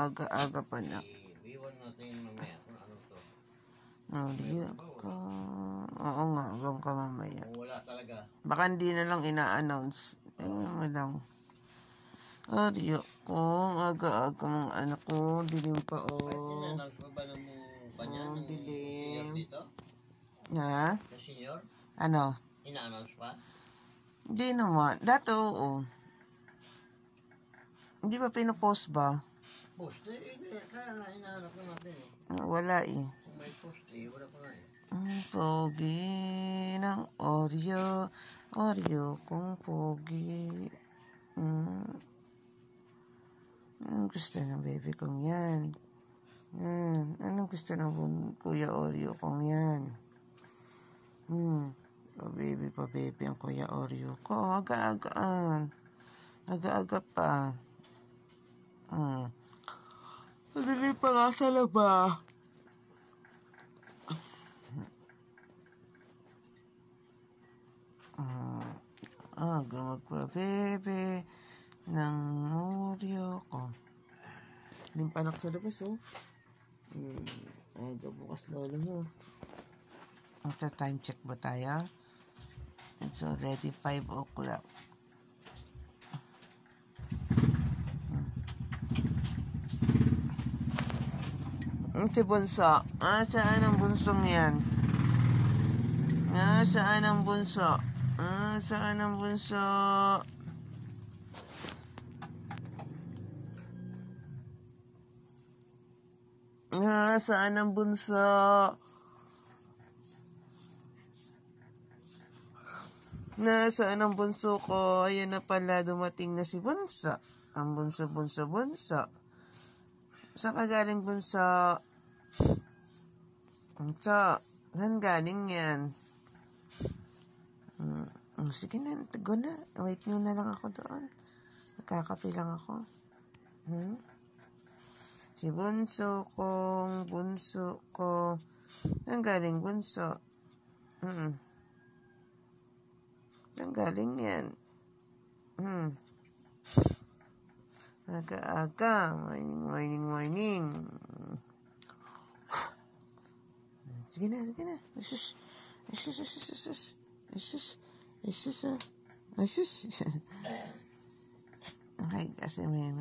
aga-aga pa na. Iwan natin mamaya kung ano to. Hindi ka. Oo nga, hanggang ka mamaya. Wala talaga. Baka hindi na lang ina-announce. Tingnan mo lang. Oreo, kung aga-aga mong anak ko, dilim pa Ay, tinanong pa ba ng kanya? dilim. Dito? Ha? Yung senior? Ano? Ina-announce pa? Hindi naman. Dati oo. Hindi ba pinopost ba? Post kaya nga inaanap ko natin Wala eh. Kung may post wala pa nga Pogi ng Oreo. Oreo kung pogi. Anong gusto ng baby kong yan? Anong gusto ng Kuya Oreo kong yan? Pa-baby ang Kuya Oreo ko. Aga-agaan. Aga-aga pa. Madali pa nga sa laba. Aga magpa-bebe ng Oreo ko. Limpanak sa labas, oh. Aga bukas lolo mo. Magta-time check ba tayo? It's already 5 o'clock. Si Bunso. Saan ang bunsong yan? Saan ang bunso? Saan ang bunso? Saan ang bunso? Nasaan ang bunso ko? Ayan na pala, dumating na si Bunso. Ang bunso. Saan ka galing, Bunso? Bunso, saan galing yan? Sige na, go na. Wait nyo na lang ako doon. Nagkakape lang ako. Si bunso ko. Saan galing, Bunso? Saan galing yan? Aga-aga. Morning. Sige na. Asus. Okay, kasi may